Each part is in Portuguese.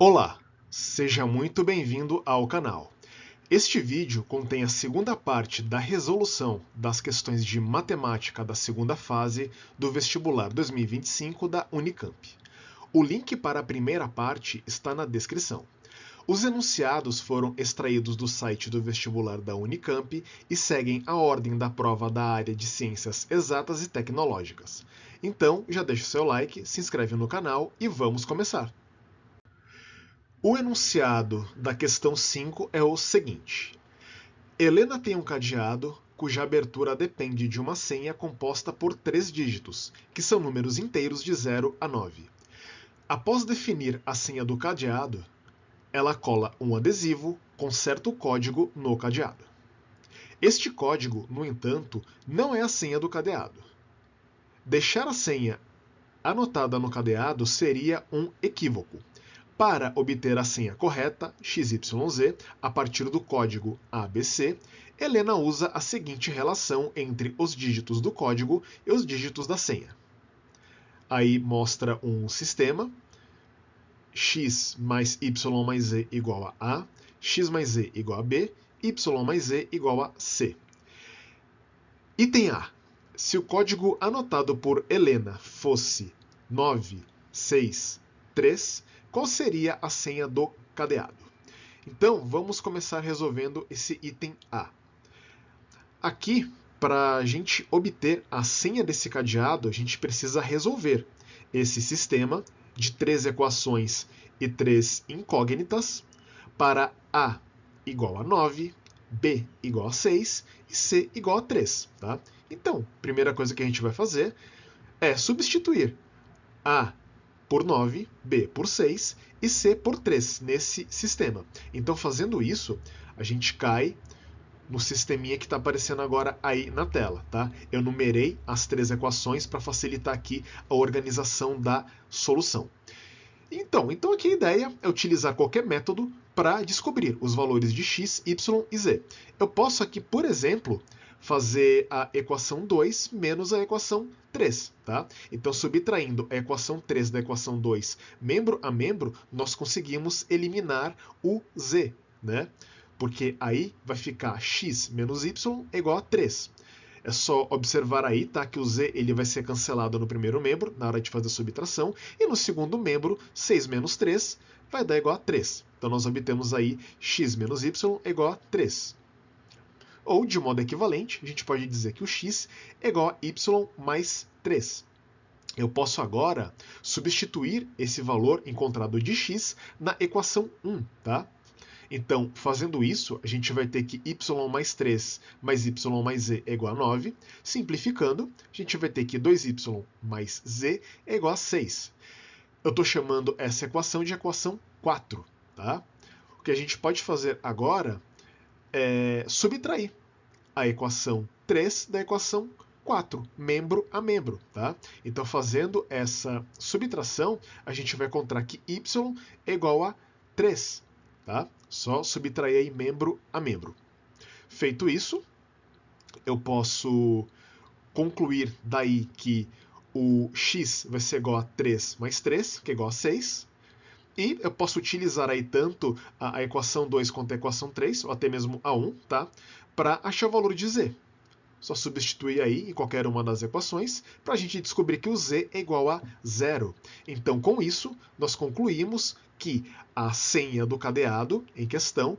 Olá, seja muito bem-vindo ao canal. Este vídeo contém a segunda parte da resolução das questões de matemática da segunda fase do vestibular 2025 da Unicamp. O link para a primeira parte está na descrição. Os enunciados foram extraídos do site do vestibular da Unicamp e seguem a ordem da prova da área de Ciências Exatas e Tecnológicas. Então, já deixa o seu like, se inscreve no canal e vamos começar! O enunciado da questão 5 é o seguinte: Helena tem um cadeado cuja abertura depende de uma senha composta por 3 dígitos, que são números inteiros de 0 a 9. Após definir a senha do cadeado, ela cola um adesivo com certo código no cadeado. Este código, no entanto, não é a senha do cadeado. Deixar a senha anotada no cadeado seria um equívoco. Para obter a senha correta, XYZ, a partir do código ABC, Helena usa a seguinte relação entre os dígitos do código e os dígitos da senha. Aí mostra um sistema, x mais y mais z igual a A, x mais z igual a B, y mais z igual a C. Item A. Se o código anotado por Helena fosse 963, qual seria a senha do cadeado? Então, vamos começar resolvendo esse item A. Aqui, para a gente obter a senha desse cadeado, a gente precisa resolver esse sistema de 3 equações e 3 incógnitas para A igual a 9, B igual a 6 e C igual a 3. Tá? Então, a primeira coisa que a gente vai fazer é substituir A por 9, B por 6 e C por 3 nesse sistema. Então, fazendo isso, a gente cai no sisteminha que está aparecendo agora aí na tela. Tá? Eu numerei as 3 equações para facilitar aqui a organização da solução. Então aqui a ideia é utilizar qualquer método para descobrir os valores de x, y e z. Eu posso aqui, por exemplo, fazer a equação 2 menos a equação 3. Tá? Então, subtraindo a equação 3 da equação 2 membro a membro, nós conseguimos eliminar o z. Né? Porque aí vai ficar x menos y igual a 3. É só observar aí, tá, que o z ele vai ser cancelado no primeiro membro, na hora de fazer a subtração, e no segundo membro, 6 menos 3 vai dar igual a 3. Então, nós obtemos aí x menos y igual a 3. Ou, de modo equivalente, a gente pode dizer que o x é igual a y mais 3. Eu posso agora substituir esse valor encontrado de x na equação 1, tá? Então, fazendo isso, a gente vai ter que y mais 3 mais y mais z é igual a 9. Simplificando, a gente vai ter que 2y mais z é igual a 6. Eu estou chamando essa equação de equação 4. Tá? O que a gente pode fazer agora é subtrair a equação 3 da equação 4, membro a membro. Tá? Então, fazendo essa subtração, a gente vai encontrar que y é igual a 3. Tá? Só subtrair aí membro a membro. Feito isso, eu posso concluir daí que o x vai ser igual a 3 mais 3, que é igual a 6. E eu posso utilizar aí tanto a equação 2 quanto a equação 3, ou até mesmo a 1, tá? Para achar o valor de z. Só substituir aí em qualquer uma das equações para a gente descobrir que o z é igual a 0. Então, com isso, nós concluímos que a senha do cadeado em questão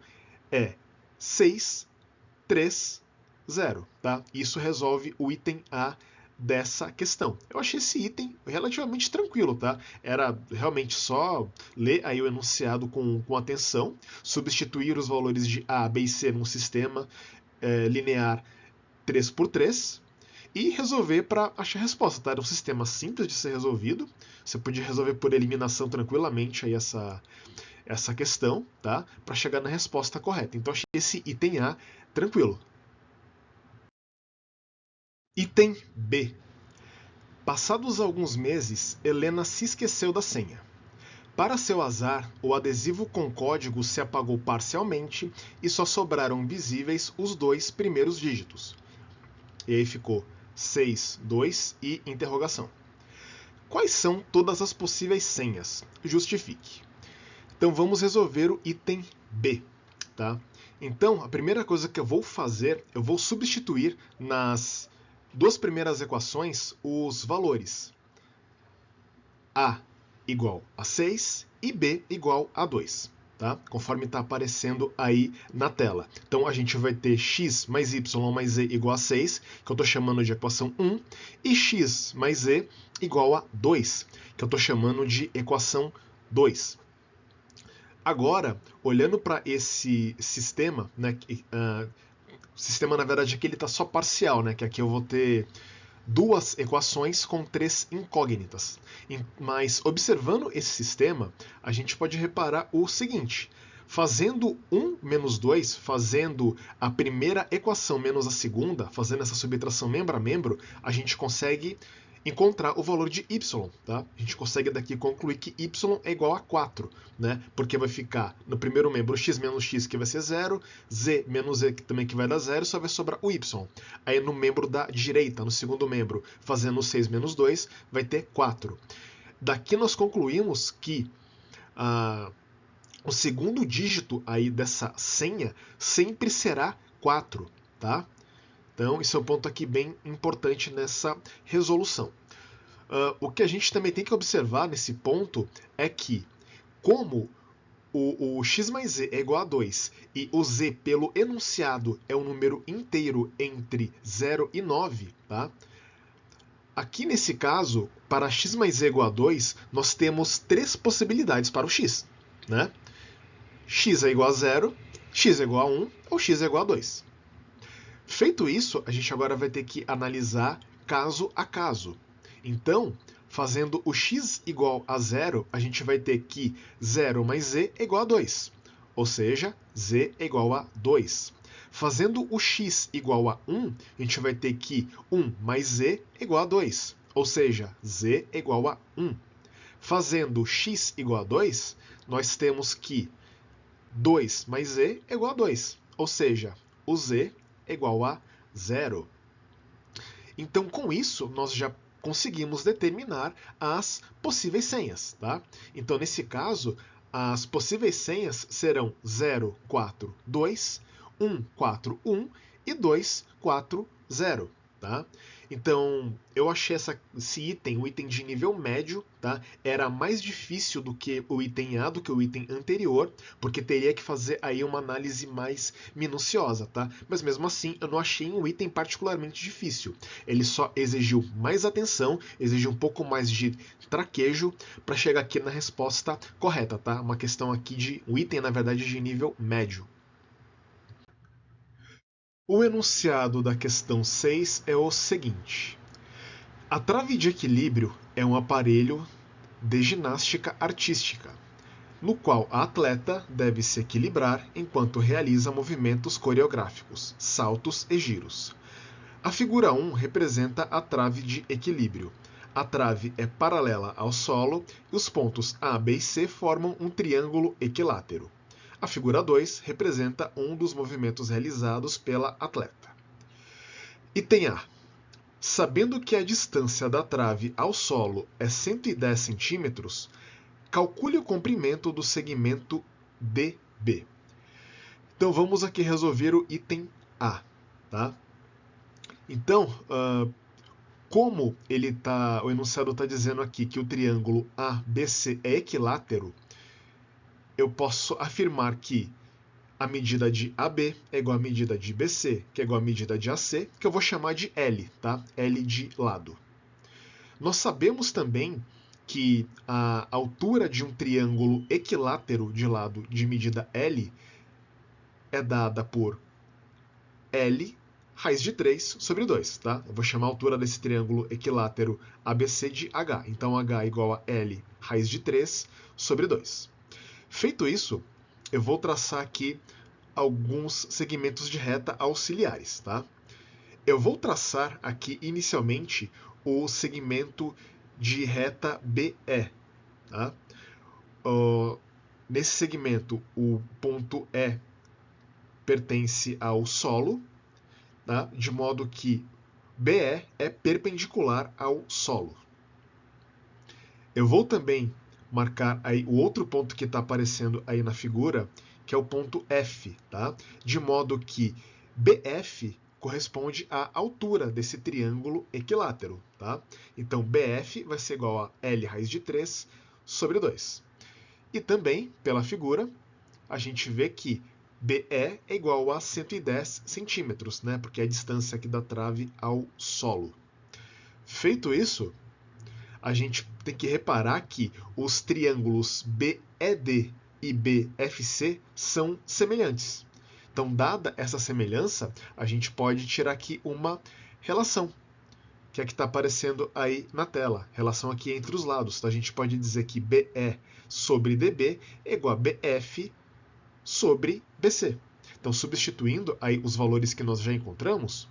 é 630. Tá? Isso resolve o item A dessa questão. Eu achei esse item relativamente tranquilo, tá? Era realmente só ler aí o enunciado com atenção, substituir os valores de A, B e C num sistema linear 3 por 3 e resolver para achar a resposta. Tá? Era um sistema simples de ser resolvido. Você podia resolver por eliminação tranquilamente aí essa questão, tá? Para chegar na resposta correta. Então, achei esse item A tranquilo. Item B. Passados alguns meses, Helena se esqueceu da senha. Para seu azar, o adesivo com código se apagou parcialmente e só sobraram visíveis os 2 primeiros dígitos. E aí ficou 6, 2 e interrogação. Quais são todas as possíveis senhas? Justifique. Então vamos resolver o item B, tá? Então a primeira coisa que eu vou fazer, eu vou substituir nas duas primeiras equações os valores A igual a 6 e B igual a 2. Tá? Conforme está aparecendo aí na tela. Então a gente vai ter x mais y mais z igual a 6, que eu estou chamando de equação 1, e x mais z igual a 2, que eu estou chamando de equação 2. Agora, olhando para esse sistema, né, sistema na verdade aqui ele está só parcial, né, que aqui eu vou ter duas equações com 3 incógnitas. Mas observando esse sistema, a gente pode reparar o seguinte: fazendo 1 menos 2, fazendo a primeira equação menos a segunda, fazendo essa subtração membro a membro, a gente consegue encontrar o valor de y. Tá? A gente consegue daqui concluir que y é igual a 4, né? Porque vai ficar no primeiro membro x menos x, que vai ser 0, z menos z, que também que vai dar 0, só vai sobrar o y. Aí no membro da direita, no segundo membro, fazendo 6 menos 2, vai ter 4. Daqui nós concluímos que o segundo dígito aí dessa senha sempre será 4, tá? Então, esse é um ponto aqui bem importante nessa resolução. O que a gente também tem que observar nesse ponto é que, como o x mais z é igual a 2 e o z pelo enunciado é um número inteiro entre 0 e 9, tá? Aqui nesse caso, para x mais z igual a 2, nós temos 3 possibilidades para o x, né? X é igual a 0, x é igual a 1 ou x é igual a 2. Feito isso, a gente agora vai ter que analisar caso a caso. Então, fazendo o x igual a 0, a gente vai ter que 0 mais z é igual a 2, ou seja, z é igual a 2. Fazendo o x igual a 1, a gente vai ter que 1 mais z é igual a 2, ou seja, z é igual a 1. Fazendo x igual a 2, nós temos que 2 mais z é igual a 2, ou seja, o z é igual a 0. Então, com isso, nós já conseguimos determinar as possíveis senhas. Tá? Então, nesse caso, as possíveis senhas serão 0, 4, 2, 1, 4, 1 e 2, 4, 0. Tá? Então, eu achei esse item, o item de nível médio, tá? Era mais difícil do que o item A, do que o item anterior, porque teria que fazer aí uma análise mais minuciosa, tá? Mas mesmo assim, eu não achei um item particularmente difícil. Ele só exigiu mais atenção, exigiu um pouco mais de traquejo para chegar aqui na resposta correta, tá? Uma questão aqui de um item, na verdade, de nível médio. O enunciado da questão 6 é o seguinte: a trave de equilíbrio é um aparelho de ginástica artística, no qual a atleta deve se equilibrar enquanto realiza movimentos coreográficos, saltos e giros. A figura 1 representa a trave de equilíbrio. A trave é paralela ao solo e os pontos A, B e C formam um triângulo equilátero. A figura 2 representa um dos movimentos realizados pela atleta. Item A. Sabendo que a distância da trave ao solo é 110 cm, calcule o comprimento do segmento DB. Então vamos aqui resolver o item A. Tá? Então, como o enunciado está dizendo aqui que o triângulo ABC é equilátero, eu posso afirmar que a medida de AB é igual à medida de BC, que é igual à medida de AC, que eu vou chamar de L, tá? L de lado. Nós sabemos também que a altura de um triângulo equilátero de lado de medida L é dada por L raiz de 3 sobre 2, tá? Eu vou chamar a altura desse triângulo equilátero ABC de H. Então, H é igual a L raiz de 3 sobre 2. Feito isso, eu vou traçar aqui alguns segmentos de reta auxiliares, tá? Eu vou traçar aqui inicialmente o segmento de reta BE, tá? Nesse segmento, o ponto E pertence ao solo, tá? De modo que BE é perpendicular ao solo. Eu vou também marcar aí o outro ponto que está aparecendo aí na figura, que é o ponto F, tá? De modo que BF corresponde à altura desse triângulo equilátero, tá? Então, BF vai ser igual a L raiz de 3 sobre 2. E também, pela figura, a gente vê que BE é igual a 110 centímetros, né? Porque é a distância aqui da trave ao solo. Feito isso, a gente tem que reparar que os triângulos BED e BFC são semelhantes. Então, dada essa semelhança, a gente pode tirar aqui uma relação, que é a que está aparecendo aí na tela. Relação aqui entre os lados. Então, a gente pode dizer que BE sobre DB é igual a BF sobre BC. Então, substituindo aí os valores que nós já encontramos,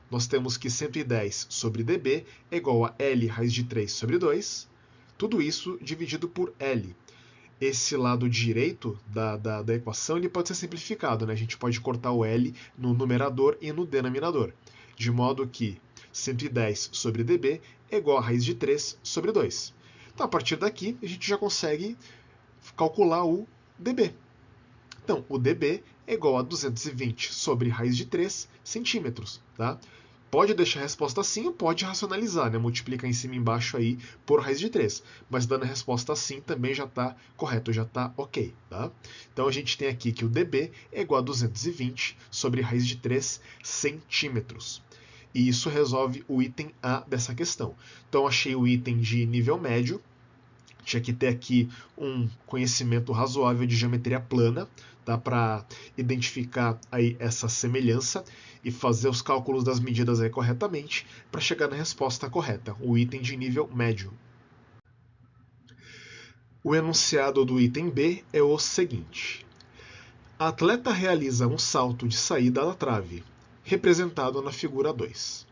nós temos que 110 sobre dB é igual a L raiz de 3 sobre 2, tudo isso dividido por L. Esse lado direito da equação ele pode ser simplificado, né? A gente pode cortar o L no numerador e no denominador, de modo que 110 sobre dB é igual a raiz de 3 sobre 2. Então, a partir daqui, a gente já consegue calcular o dB. Então, o dB é igual a 220 sobre raiz de 3 centímetros, tá? Pode deixar a resposta assim ou pode racionalizar, né? Multiplicar em cima e embaixo aí por raiz de 3. Mas dando a resposta assim também já está correto, já está ok, tá? Então a gente tem aqui que o dB é igual a 220 sobre raiz de 3 centímetros. E isso resolve o item A dessa questão. Então achei o item de nível médio. Tinha que ter aqui um conhecimento razoável de geometria plana, tá? Para identificar aí essa semelhança e fazer os cálculos das medidas aí corretamente para chegar na resposta correta, o item de nível médio. O enunciado do item B é o seguinte: a atleta realiza um salto de saída da trave, representado na figura 2.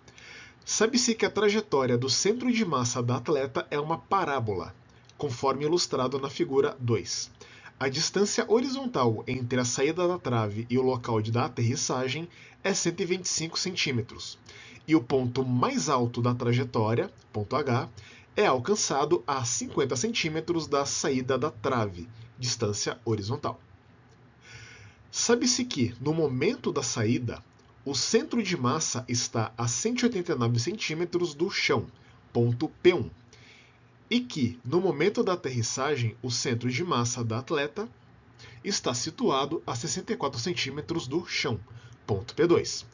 Sabe-se que a trajetória do centro de massa da atleta é uma parábola, conforme ilustrado na figura 2. A distância horizontal entre a saída da trave e o local da aterrissagem é 125 centímetros, e o ponto mais alto da trajetória, ponto H, é alcançado a 50 centímetros da saída da trave, distância horizontal. Sabe-se que, no momento da saída, o centro de massa está a 189 centímetros do chão, ponto P1, e que, no momento da aterrissagem, o centro de massa da atleta está situado a 64 centímetros do chão, ponto P2,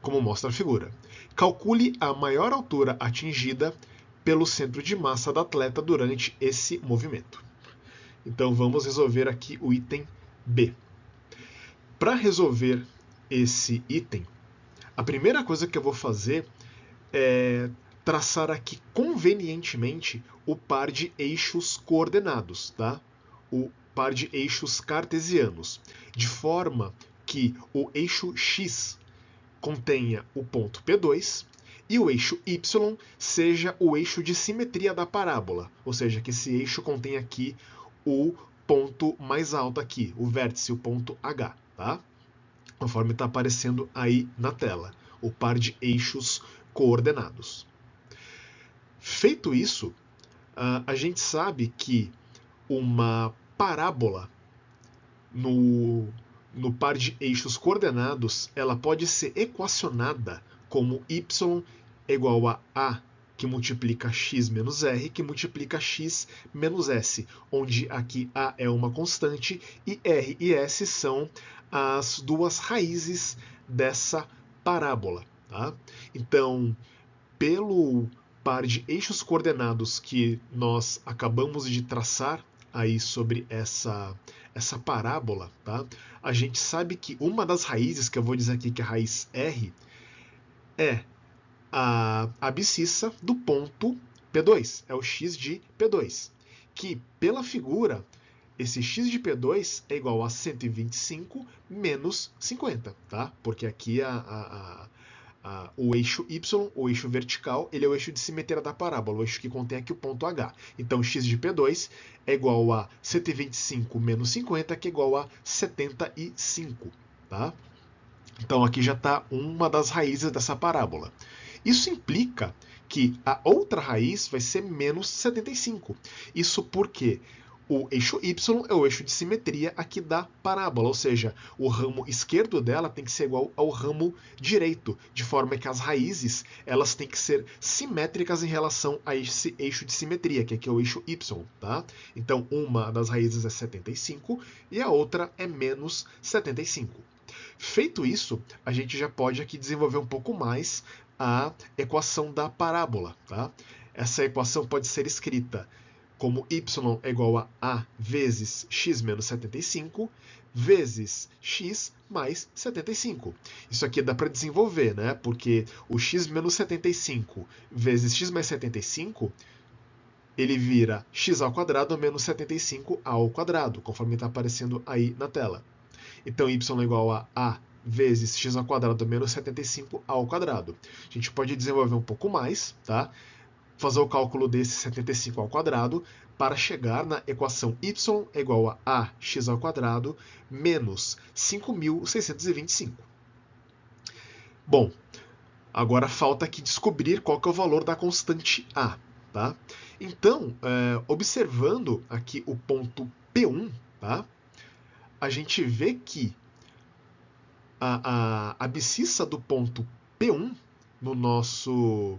como mostra a figura. Calcule a maior altura atingida pelo centro de massa da atleta durante esse movimento. Então vamos resolver aqui o item B. Para resolver esse item, a primeira coisa que eu vou fazer é traçar aqui convenientemente o par de eixos coordenados, tá? O par de eixos cartesianos, de forma que o eixo X contenha o ponto P2 e o eixo Y seja o eixo de simetria da parábola, ou seja, que esse eixo contém aqui o ponto mais alto aqui, o vértice, o ponto H, tá? Conforme está aparecendo aí na tela, o par de eixos coordenados. Feito isso, a gente sabe que uma parábola no par de eixos coordenados, ela pode ser equacionada como y é igual a que multiplica x menos r, que multiplica x menos s, onde aqui a é uma constante e r e s são as duas raízes dessa parábola, tá? Então, pelo par de eixos coordenados que nós acabamos de traçar aí sobre essa parábola, tá? A gente sabe que uma das raízes, que eu vou dizer aqui que é a raiz R, é a abscissa do ponto P2, é o x de P2, que pela figura, esse x de P2 é igual a 125 menos 50, tá? Porque aqui o eixo Y, o eixo vertical, ele é o eixo de simetria da parábola, o eixo que contém aqui o ponto H. Então, x de P2 é igual a 125 menos 50, que é igual a 75. Tá? Então, aqui já está uma das raízes dessa parábola. Isso implica que a outra raiz vai ser menos 75. Isso porque O eixo y é o eixo de simetria aqui da parábola, ou seja, o ramo esquerdo dela tem que ser igual ao ramo direito, de forma que as raízes elas têm que ser simétricas em relação a esse eixo de simetria, que aqui é o eixo y. Tá? Então, uma das raízes é 75 e a outra é menos 75. Feito isso, a gente já pode aqui desenvolver um pouco mais a equação da parábola. Tá? Essa equação pode ser escrita como y é igual a vezes x menos 75 vezes x mais 75. Isso aqui dá para desenvolver, né? Porque o x menos 75 vezes x mais 75, ele vira x ao quadrado menos 75 ao quadrado, conforme está aparecendo aí na tela. Então, y é igual a vezes x ao quadrado menos 75 ao quadrado. A gente pode desenvolver um pouco mais, tá? Fazer o cálculo desse 75 ao quadrado para chegar na equação y é igual a x ao quadrado menos 5.625. Bom, agora falta aqui descobrir qual que é o valor da constante a. Tá? Então, observando aqui o ponto P1, tá? A gente vê que a abscissa do ponto P1 no nosso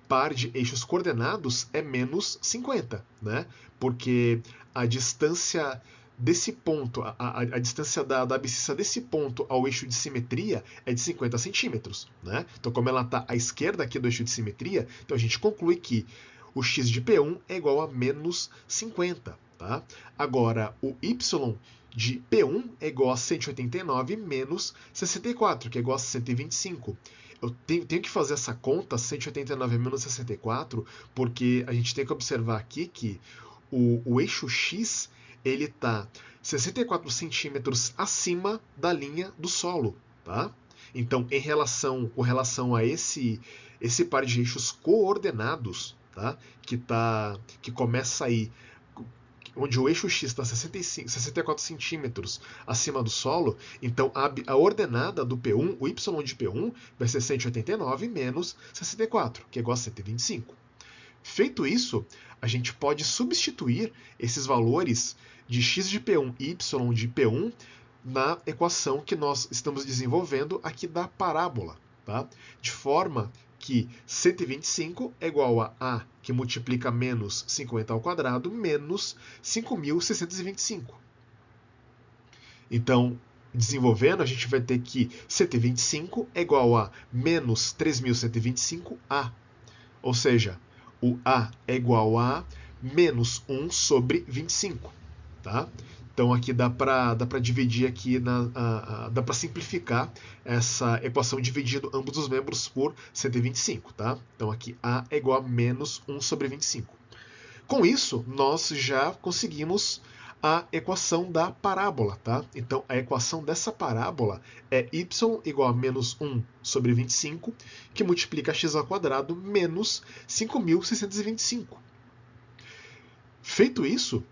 par de eixos coordenados é menos 50, né? Porque a distância desse ponto, a distância da abscissa desse ponto ao eixo de simetria é de 50 centímetros, né? Então, como ela está à esquerda aqui do eixo de simetria, então a gente conclui que o x de P1 é igual a menos 50, tá? Agora, o y de P1 é igual a 189 menos 64, que é igual a 125. Eu tenho que fazer essa conta, 189 menos 64, porque a gente tem que observar aqui que o eixo X ele está 64 centímetros acima da linha do solo. Tá? Então, com relação a esse par de eixos coordenados, tá? que começa aí, onde o eixo X está 64 centímetros acima do solo, então a ordenada do P1, o y de P1, vai ser 189 menos 64, que é igual a 125. Feito isso, a gente pode substituir esses valores de x de P1 e y de P1 na equação que nós estamos desenvolvendo aqui da parábola. Tá? De forma que 125 é igual a que multiplica menos 50 ao quadrado, menos 5.625. Então, desenvolvendo, a gente vai ter que 125 é igual a menos 3.125a. Ou seja, o a é igual a menos 1 sobre 25. Tá? Então aqui dá para dividir aqui, dá para simplificar essa equação dividindo ambos os membros por 125. Tá? Então aqui a é igual a menos 1 sobre 25. Com isso, nós já conseguimos a equação da parábola. Tá? Então a equação dessa parábola é y igual a menos 1 sobre 25, que multiplica x ao quadrado menos 5.625. Feito isso,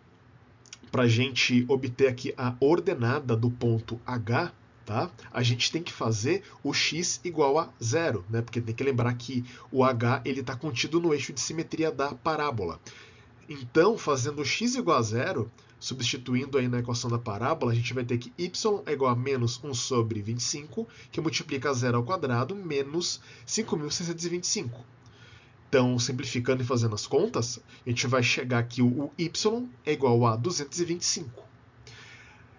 para a gente obter aqui a ordenada do ponto H, tá? A gente tem que fazer o x igual a 0, né? Porque tem que lembrar que o H está contido no eixo de simetria da parábola. Então, fazendo x igual a 0, substituindo aí na equação da parábola, a gente vai ter que y é igual a menos 1 sobre 25, que multiplica 0 ao quadrado, menos 5.625. Então, simplificando e fazendo as contas, a gente vai chegar que o y é igual a 225.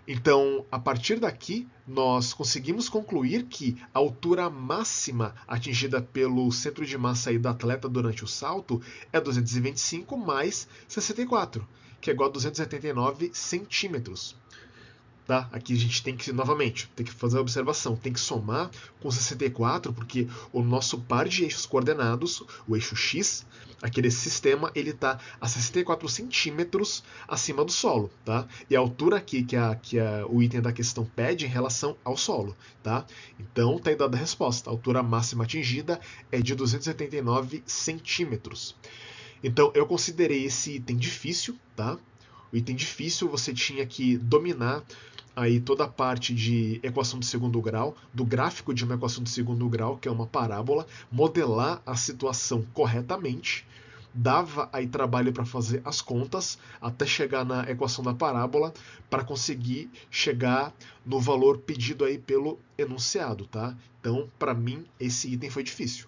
Então, a partir daqui, nós conseguimos concluir que a altura máxima atingida pelo centro de massa aí do atleta durante o salto é 225 mais 64, que é igual a 279 centímetros. Tá? Aqui a gente tem que, novamente, tem que fazer a observação, tem que somar com 64, porque o nosso par de eixos coordenados, o eixo X, aquele sistema, ele está a 64 centímetros acima do solo. Tá? E a altura aqui que o item da questão pede em relação ao solo. Tá? Então, está aí dada a resposta. A altura máxima atingida é de 279 centímetros. Então, eu considerei esse item difícil. Tá? O item difícil você tinha que dominar aí toda a parte de equação de segundo grau, do gráfico de uma equação de segundo grau, que é uma parábola, modelar a situação corretamente, dava aí trabalho para fazer as contas até chegar na equação da parábola para conseguir chegar no valor pedido aí pelo enunciado, tá? Então, para mim, esse item foi difícil.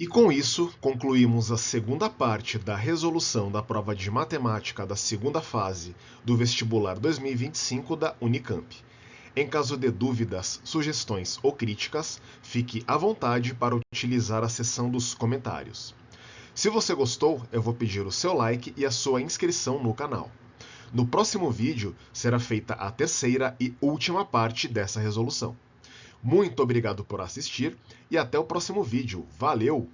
E com isso, concluímos a segunda parte da resolução da prova de matemática da segunda fase do vestibular 2025 da Unicamp. Em caso de dúvidas, sugestões ou críticas, fique à vontade para utilizar a seção dos comentários. Se você gostou, eu vou pedir o seu like e a sua inscrição no canal. No próximo vídeo será feita a terceira e última parte dessa resolução. Muito obrigado por assistir e até o próximo vídeo. Valeu!